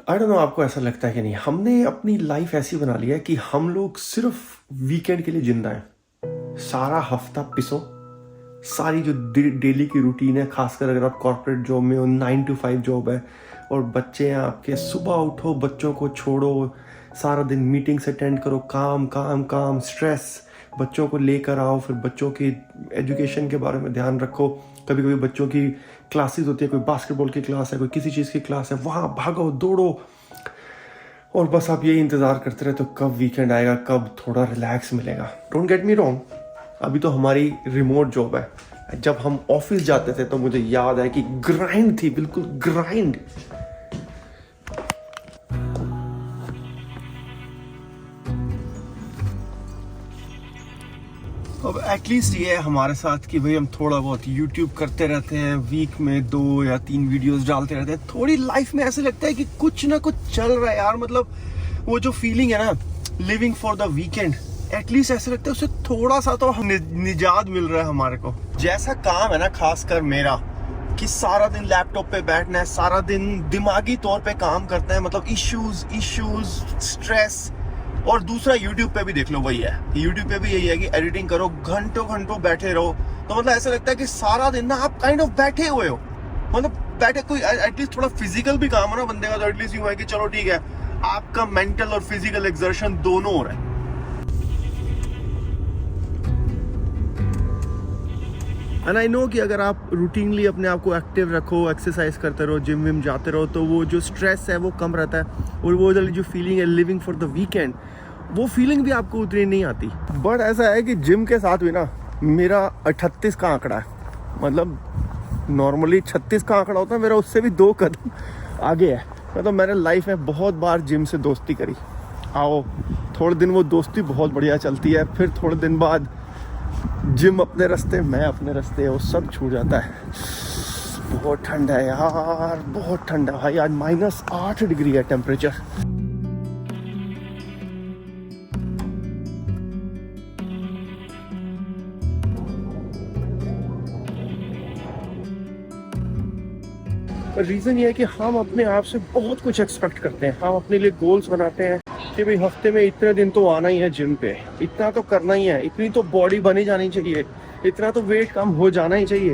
I don't know आपको ऐसा लगता है कि नहीं, हमने अपनी लाइफ ऐसी बना ली है कि हम लोग सिर्फ वीकेंड के लिए जिंदा हैं। सारा हफ्ता पिसो, सारी जो डेली की रूटीन है, खासकर अगर आप कॉर्पोरेट जॉब में हो, 9 to 5 जॉब है और बच्चे हैं आपके, सुबह उठो, बच्चों को छोड़ो, सारा दिन मीटिंग्स अटेंड करो, काम काम काम, स्ट्रेस, बच्चों को लेकर आओ, फिर बच्चों की एजुकेशन के बारे में ध्यान रखो। कभी कभी बच्चों की क्लासेस होती है, कोई बास्केटबॉल की क्लास है, कोई किसी चीज़ की क्लास है, वहाँ भागो दौड़ो और बस आप यही इंतज़ार करते रहते हो कब वीकेंड आएगा, कब थोड़ा रिलैक्स मिलेगा। डोंट गेट मी रॉन्ग, अभी तो हमारी रिमोट जॉब है। जब हम ऑफिस जाते थे तो मुझे याद है कि ग्राइंड थी, बिल्कुल ग्राइंड। अब एटलीस्ट ये है हमारे साथ कि भाई हम थोड़ा बहुत YouTube करते रहते हैं, वीक में 2 या 3 वीडियोस डालते रहते हैं। थोड़ी लाइफ में ऐसे लगता है कि कुछ ना कुछ चल रहा है यार। मतलब वो जो फीलिंग है ना, living for the weekend, at least ऐसे लगता है उससे थोड़ा सा तो निजात मिल रहा है हमारे को। जैसा काम है ना, खासकर मेरा, कि सारा दिन लैपटॉप पे बैठना है, सारा दिन दिमागी तौर पे काम करते हैं, मतलब इश्यूज, स्ट्रेस। और दूसरा YouTube पे भी देख लो वही है, YouTube पे भी यही है कि एडिटिंग करो, घंटों घंटों बैठे रहो। तो मतलब ऐसा लगता है कि सारा दिन ना आप काइंड ऑफ बैठे हुए हो, मतलब बैठे, कोई एटलीस्ट थोड़ा फिजिकल भी काम हो ना बंदे का, तो एटलीस्ट यूं है कि चलो ठीक है, आपका मेंटल और फिजिकल एक्सर्शन दोनों हो रहा है। एंड आई नो कि अगर आप रूटीनली अपने आप को एक्टिव रखो, एक्सरसाइज करते रहो, जिम विम जाते रहो, तो वो जो स्ट्रेस है वो कम रहता है और वो जो फीलिंग है लिविंग फॉर द वीकेंड, वो फीलिंग भी आपको उतनी नहीं आती। बट ऐसा है कि जिम के साथ भी ना मेरा 38 का आंकड़ा है। मतलब नॉर्मली 36 का आंकड़ा होता है मेरा, उससे भी 2 कदम आगे है। मतलब मैंने लाइफ में बहुत बार जिम से दोस्ती करी। आओ थोड़े दिन वो दोस्ती बहुत बढ़िया चलती है, फिर थोड़े दिन बाद जिम अपने रास्ते, मैं अपने रास्ते, वो सब छूट जाता है। बहुत ठंड है यार, बहुत ठंड है भाई। आज -8 डिग्री है टेम्परेचर। रीज़न ये है कि हम अपने आप से बहुत कुछ एक्सपेक्ट करते हैं। हम अपने लिए गोल्स बनाते हैं कि भाई हफ्ते में इतने दिन तो आना ही है जिम पे, इतना तो करना ही है, इतनी तो बॉडी बनी जानी चाहिए, इतना तो वेट कम हो जाना ही चाहिए।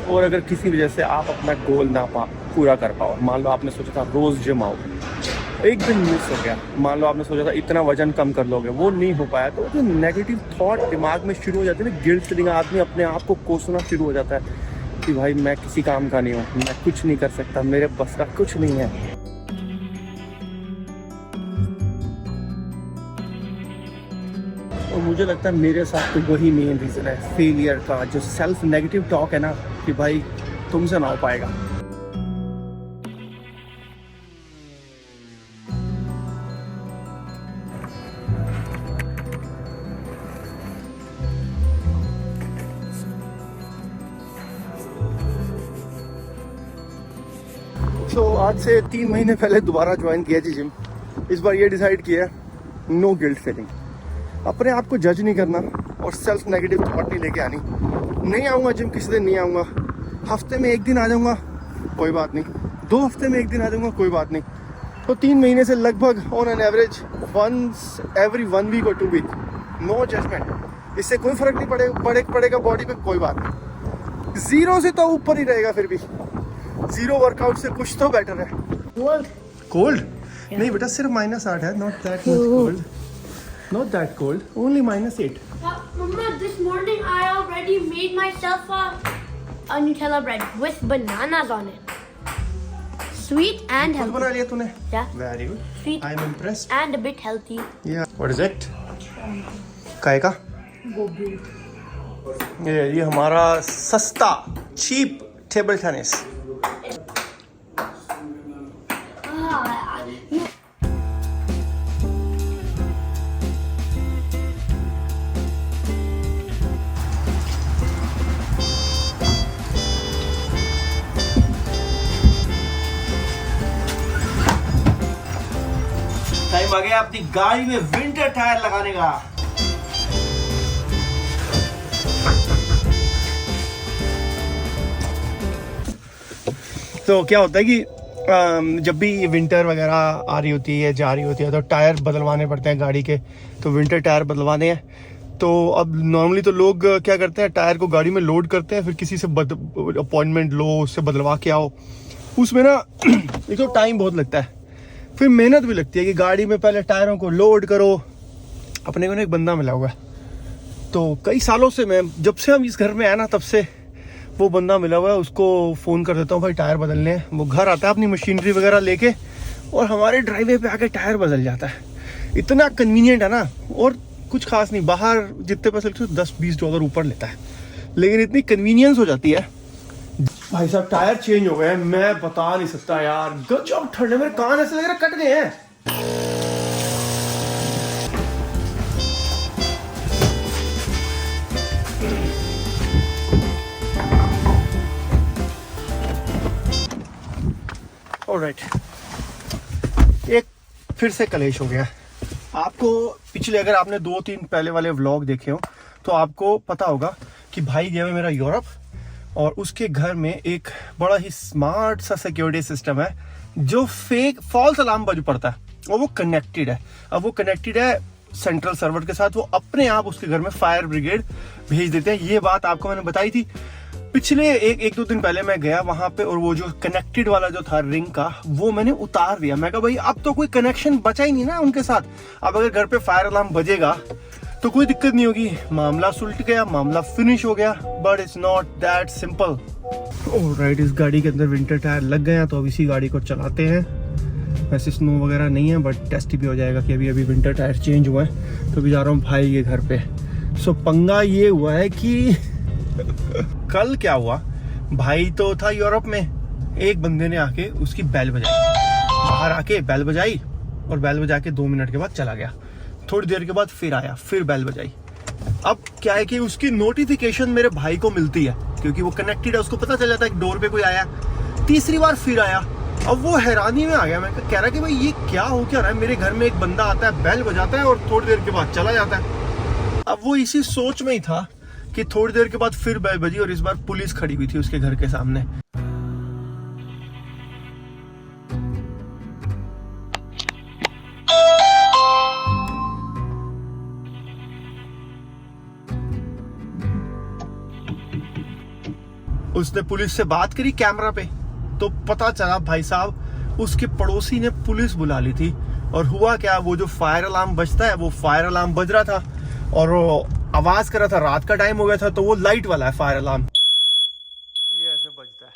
और अगर किसी वजह से आप अपना गोल ना पूरा कर पाओ, मान लो आपने सोचा था रोज जिम आओ, एक दिन मिस हो गया, मान लो आपने सोचा था इतना वजन कम कर लोगे, वो नहीं हो पाया, तो जो नेगेटिव थॉट दिमाग में शुरू हो जाते हैं ना, गिल्ट फीलिंग, आदमी अपने आप को कोसना शुरू हो जाता है कि भाई मैं किसी काम का नहीं हूँ, मैं कुछ नहीं कर सकता, मेरे बस का कुछ नहीं है। और मुझे लगता है मेरे साथ तो वही मेन रीज़न है फेलियर का, जो सेल्फ नेगेटिव टॉक है ना कि भाई तुमसे ना हो पाएगा। तो आज से 3 महीने पहले दोबारा ज्वाइन किया जी जिम। इस बार ये डिसाइड किया, नो गिल्ट फीलिंग, अपने आप को जज नहीं करना और सेल्फ नेगेटिव थॉट नहीं लेके आनी। नहीं आऊँगा जिम, किसी दिन नहीं आऊँगा, हफ्ते में 1 दिन आ जाऊँगा कोई बात नहीं, 2 हफ्ते में 1 दिन आ जाऊँगा कोई बात नहीं। तो 3 महीने से लगभग on an average once every 1 week और 2 वीक, नो जजमेंट। इससे कोई फर्क नहीं पड़ेगा बॉडी पे, कोई बात नहीं। 0 से तो ऊपर ही रहेगा, फिर भी 0 वर्कआउट से कुछ तो बेटर है। कोल्ड नहीं बेटा, सिर्फ -8 है, not that much cold, not that cold, only -8। Mama, this morning I already made myself a Nutella bread with bananas on it. Sweet and खुद healthy. बना लिया तूने? Yeah. Very good. Sweet I am impressed. and a bit healthy. Yeah. What is it? काय का? Gobi. ये हमारा सस्ता cheap table tennis. Time आ गया अपनी गाड़ी में विंटर टायर लगाने का। तो क्या होता है कि जब भी विंटर वगैरह आ रही होती है जा रही होती है तो टायर बदलवाने पड़ते हैं गाड़ी के, तो विंटर टायर बदलवाने हैं। तो अब नॉर्मली तो लोग क्या करते हैं, टायर को गाड़ी में लोड करते हैं, फिर किसी से अपॉइंटमेंट लो, उससे बदलवा के आओ। उसमें ना एक तो टाइम बहुत लगता है, फिर मेहनत भी लगती है कि गाड़ी में पहले टायरों को लोड करो। अपने को ना एक बंदा मिला हुआ है, तो कई सालों से मैं, जब से हम इस घर में आए ना तब से वो बंदा मिला हुआ है। उसको फ़ोन कर देता हूँ, भाई टायर बदलने हैं। वो घर आता है अपनी मशीनरी वगैरह लेके और हमारे ड्राइवे पे आके टायर बदल जाता है। इतना कन्वीनियंट है ना, और कुछ खास नहीं, बाहर जितने पैसे लगते हैं $10-20 ऊपर लेता है, लेकिन इतनी कन्वीनियंस हो जाती है। भाई साहब टायर चेंज हो गए हैं, मैं बता नहीं सकता यार, गजब ठंड है, मेरे कान ऐसे लग रहा कट गए हैं। ऑलराइट, एक फिर से कलेश हो गया। आपको पिछले, अगर आपने 2-3 पहले वाले व्लॉग देखे हो तो आपको पता होगा कि भाई गया है मेरा यूरोप, और उसके घर में एक बड़ा ही स्मार्ट सा सिक्योरिटी सिस्टम है जो फेक फॉल्स अलार्म बज पड़ता है, और वो कनेक्टेड है। अब वो कनेक्टेड है सेंट्रल सर्वर के साथ, वो अपने आप उसके घर में फायर ब्रिगेड भेज देते हैं। ये बात आपको मैंने बताई थी पिछले एक 2 दिन पहले। मैं गया वहां पे, और वो जो कनेक्टेड वाला जो था रिंग का, वो मैंने उतार दिया। मैं कहा भाई अब तो कोई कनेक्शन बचा ही नहीं ना उनके साथ, अब अगर घर पे फायर अलार्म बजेगा तो कोई दिक्कत नहीं होगी। मामला सुलट गया, मामला फिनिश हो गया, but it's not that simple. Alright, इस गाड़ी के अंदर विंटर टायर लग गए हैं, तो अब इसी गाड़ी को चलाते हैं। वैसे स्नो वगैरह नहीं है, बट टेस्ट भी हो जाएगा कि अभी अभी विंटर टायर चेंज हुआ है। तो अभी जा रहा हूँ भाई के घर पे। सो पंगा ये हुआ है कि कल क्या हुआ, भाई तो था यूरोप में, एक बंदे ने आके उसकी बेल बजाई, बाहर आके बेल बजाई, और बेल बजा के 2 मिनट के बाद चला गया। थोड़ी देर के बाद फिर आया, फिर बेल बजाई। अब क्या है कि उसकी नोटिफिकेशन मेरे भाई को मिलती है, क्योंकि वो कनेक्टेड है, उसको पता चल जाता है कि डोर पे कोई आया। तीसरी बार फिर आया। अब वो हैरानी में आ गया, मैं कह रहा कि भाई ये क्या हो क्या रहा है, मेरे घर में एक बंदा आता है, बेल बजाता है, और थोड़ी देर के बाद चला जाता है। अब वो इसी सोच में ही था कि थोड़ी देर के बाद फिर बेल बजी, और इस बार पुलिस खड़ी हुई थी उसके घर के सामने। उसने पुलिस से बात करी कैमरा पे, तो पता चला भाई साहब उसके पड़ोसी ने पुलिस बुला ली थी। और हुआ क्या, वो जो फायर अलार्म बजता है, वो फायर अलार्म बज रहा था, और वो आवाज कर रहा था, रात का टाइम हो गया था, तो वो लाइट वाला है फायर अलार्म, ये ऐसे बजता है,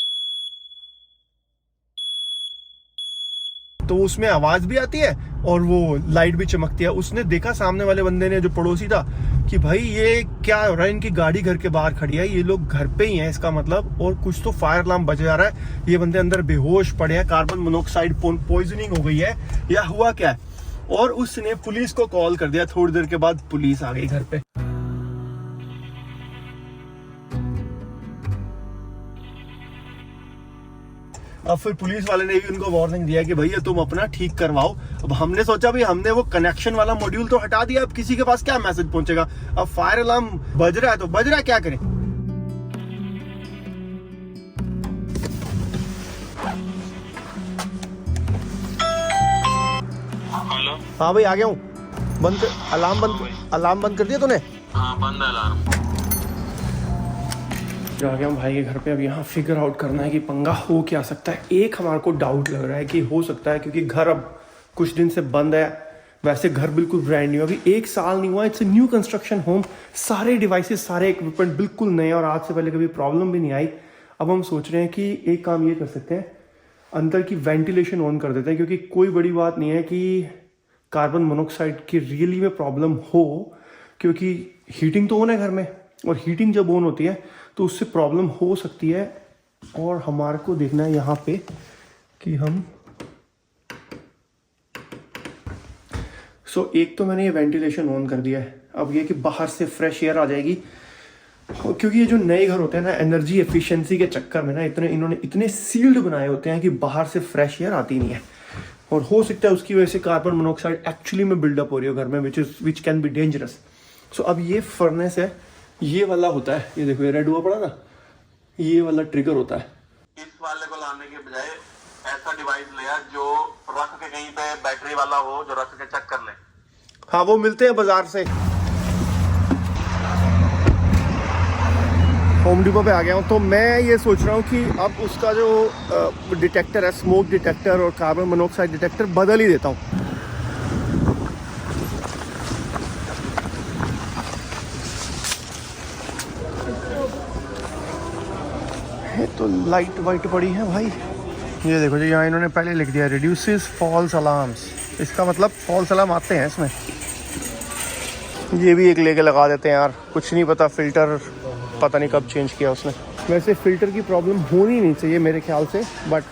तो उसमें आवाज भी आती है और वो लाइट भी चमकती है। उसने देखा, सामने वाले बंदे ने, जो पड़ोसी था, कि भाई ये क्या हो रहा है, इनकी गाड़ी घर के बाहर खड़ी है, ये लोग घर पे ही हैं इसका मतलब, और कुछ तो फायर अलार्म बज जा रहा है, ये बंदे अंदर बेहोश पड़े हैं, कार्बन मोनोऑक्साइड पॉइजनिंग हो गई है, या हुआ क्या है। और उसने पुलिस को कॉल कर दिया। थोड़ी देर के बाद पुलिस आ गई घर पे। अब फिर पुलिस वाले ने भी उनको वार्निंग दिया कि भैया तुम अपना ठीक करवाओ। अब हमने सोचा भाई, हमने वो कनेक्शन वाला मॉड्यूल तो हटा दिया, अब किसी के पास क्या मैसेज पहुंचेगा। अब फायर अलार्म बज रहा है तो बज रहा है, क्या करें। हेलो, हाँ भाई आ गया हूँ। अलार्म बंद कर दिया तूने? हाँ बंद है अलार्म। आ गया हूँ भाई के घर पे। अब यहाँ फिगर आउट करना है कि पंगा हो क्या सकता है। एक हमारे को डाउट लग रहा है कि हो सकता है, क्योंकि घर अब कुछ दिन से बंद है, वैसे घर बिल्कुल ब्रांड न्यू, अभी 1 साल नहीं हुआ, it's a new construction home, सारे डिवाइसेस, सारे इक्विपमेंट बिल्कुल नए, और आज से पहले कभी प्रॉब्लम भी नहीं आई। अब हम सोच रहे हैं कि एक काम ये कर सकते हैं, अंदर की वेंटिलेशन ऑन कर देते हैं, क्योंकि कोई बड़ी बात नहीं है कि कार्बन मोनोऑक्साइड की रियली में प्रॉब्लम हो, क्योंकि हीटिंग तो ऑन है घर में, और हीटिंग जब ऑन होती है तो उससे प्रॉब्लम हो सकती है। और हमारे को देखना है यहाँ पे कि हम एक तो मैंने ये वेंटिलेशन ऑन कर दिया है। अब ये कि बाहर से फ्रेश एयर आ जाएगी, क्योंकि ये जो नए घर होते हैं ना, एनर्जी एफिशिएंसी के चक्कर में ना इन्होंने इतने सील्ड बनाए होते हैं कि बाहर से फ्रेश एयर आती नहीं है, और हो सकता है उसकी वजह से कार्बन मोनोऑक्साइड एक्चुअली में बिल्डअप हो रही हो घर में, विच कैन बी डेंजरस। सो अब ये फर्नेस है, ये वाला होता है, ये देखो ये रेड हुआ पड़ा ना, ये वाला ट्रिगर होता है। इस वाले को लाने के बजाय ऐसा डिवाइस लिया जो रख के कहीं पे बैटरी वाला हो, जो रख के चेक कर ले। हाँ वो मिलते हैं बाजार से। होम डिपो पे आ गया हूँ, तो मैं ये सोच रहा हूँ कि अब उसका जो डिटेक्टर है, स्मोक डिटेक्टर और कार्बन मोनोऑक्साइड डिटेक्टर बदल ही देता हूँ। तो लाइट वाइट पड़ी है भाई, ये देखो जी, यहाँ इन्होंने पहले लिख दिया रिड्यूसेस फॉल्स अलार्म्स, इसका मतलब फॉल्स अलार्म आते हैं इसमें। ये भी एक लेके लगा देते हैं यार, कुछ नहीं पता, फ़िल्टर पता नहीं कब चेंज किया उसने। वैसे फ़िल्टर की प्रॉब्लम होनी नहीं चाहिए मेरे ख्याल से, बट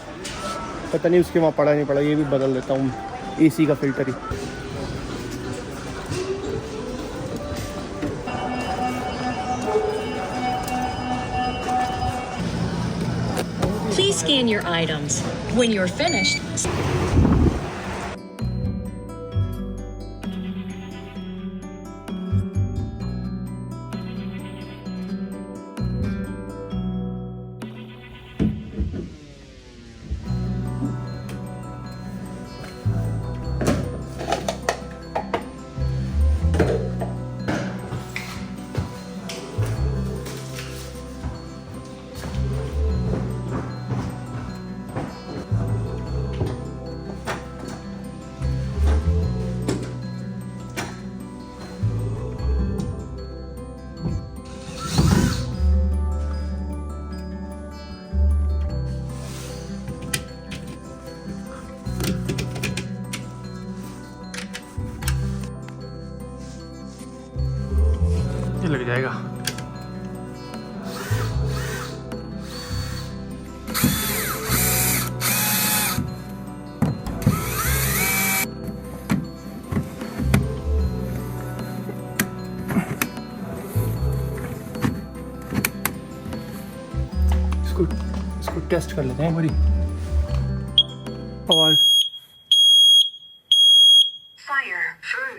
पता नहीं उसके वहाँ पड़ा नहीं पड़ा, ये भी बदल देता हूँ एसी का filter he. Please scan your items. When you're finished, ये लग जाएगा। इसको टेस्ट कर लेते हैं एक बारी। आवाज Fire through.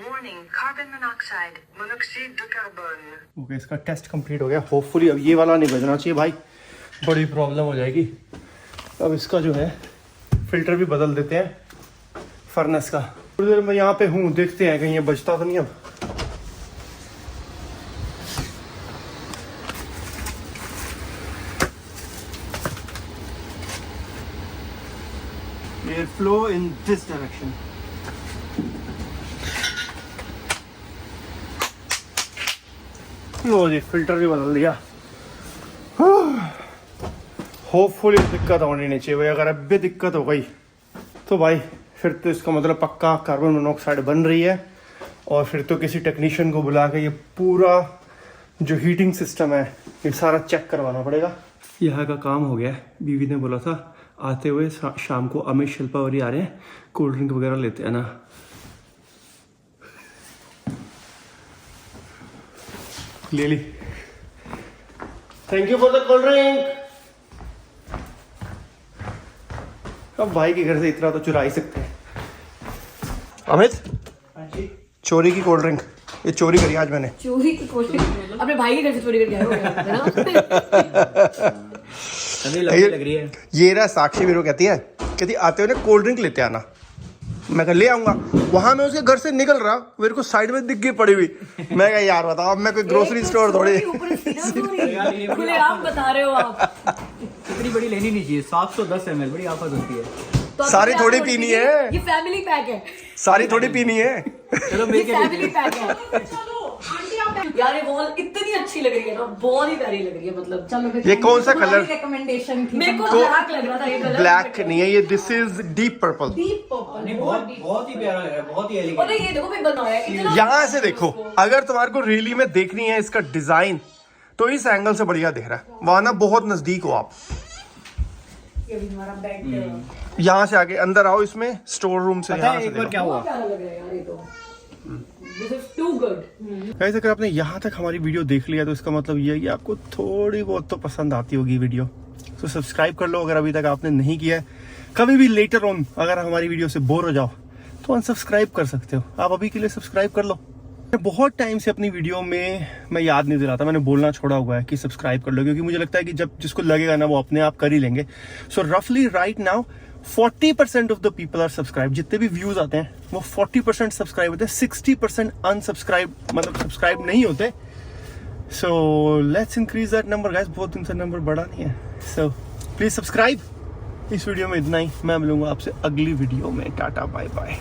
Warning, carbon monoxide, monoxide de carbone. Okay, इसका टेस्ट कंप्लीट हो गया। होपफुली अब ये वाला नहीं बजना चाहिए भाई, बड़ी प्रॉब्लम हो जाएगी। अब इसका जो है फ़िल्टर भी बदल देते हैं फर्नेस का। थोड़ी देर मैं यहाँ पे हूँ, देखते हैं कहीं ये बचता तो नहीं। अब air flow in this direction. लो जी, फिल्टर भी बदल दिया। होपफुली दिक्कत होनी नहीं चाहिए भाई, अगर अब भी दिक्कत हो गई तो भाई फिर तो इसका मतलब पक्का कार्बन मोनोऑक्साइड बन रही है, और फिर तो किसी टेक्नीशियन को बुला के ये पूरा जो हीटिंग सिस्टम है ये सारा चेक करवाना पड़ेगा। यहाँ का काम हो गया है। बीवी ने बोला था आते हुए शाम को अमित शिल्पावरी आ रहे हैं, कोल्ड ड्रिंक वगैरह लेते हैं ना। ले ली, thank you for the cold drink. अब भाई के घर से इतना तो चुरा ही सकते हैं। अमित, चोरी की कोल्ड ड्रिंक, ये चोरी करी आज मैंने। चोरी की कोशिश अपने भाई के घर से चोरी करके आए हो है ना? लग रही है। ये रहा साक्षी, मेरे को कहती आते हुए ना कोल्ड ड्रिंक लेते आना। मैं कहा ले आऊंगा। वहां मैं उसके घर से निकल रहा, मेरे को साइड में दिख गई पड़ी हुई। मैं कहा यार बताओ, अब मैं कोई ग्रोसरी स्टोर थोड़ी। खुलेआम बता रहे हो आप। इतनी बड़ी लेनी नहीं चाहिए, 710 ml बड़ी आफत होती है। तो सारी थोड़ी पीनी है, ये फैमिली पैक है। सारी थोड़ी पीनी है। चलो ये फैमिली पैक है। यार ये वॉल इतनी अच्छी लग रही है ना, बहुत ही प्यारी लग रही है। मतलब चलो ये कौन सा कलर? रिकमेंडेशन थी मेरे को, ब्लैक लग रहा था ये कलर। ब्लैक नहीं है ये, this is deep purple. Deep purple, नहीं, बहुत ही प्यारा लग रहा है, बहुत ही और एलिगेंट। ये देखो मैं बनाया इतना। यहाँ से देखो, अगर तुम्हारे को रियली में देखनी है इसका डिजाइन, तो इस एंगल से बढ़िया दिख रहा है। वहां ना बहुत नजदीक हो आप। ये भी हमारा बेड यहाँ से आगे अंदर आओ, इसमें स्टोर रूम से। पता है एक बार क्या हुआ? प्यारा लग रहा है यार ये तो। This is too good. Guys, अगर आपने यहाँ तक हमारी वीडियो देख लिया तो इसका मतलब ये है कि आपको थोड़ी बहुत तो पसंद आती होगी वीडियो। तो सब्सक्राइब कर लो अगर अभी तक आपने नहीं किया है। कभी भी लेटर ऑन अगर हमारी वीडियो से बोर हो जाओ तो अनसब्सक्राइब कर सकते हो। आप अभी के लिए सब्सक्राइब कर लो, बहुत टाइम से अपनी वीडियो में मैं याद नहीं दिलाता, मैंने बोलना छोड़ा हुआ है कि सब्सक्राइब कर लो, क्योंकि मुझे लगता है कि जब जिसको लगेगा ना वो अपने आप कर ही लेंगे। सो रफली right now 40% of the people are subscribe. जितने भी व्यूज आते हैं वो 40% सब्सक्राइब होते हैं, 60% अनसब्सक्राइब, मतलब सब्सक्राइब नहीं होते। So let's increase that number guys, बहुत दिन से नंबर बढ़ा नहीं है। So please subscribe. इस वीडियो में इतना ही, मैं मिलूंगा आपसे अगली वीडियो में। Tata bye bye.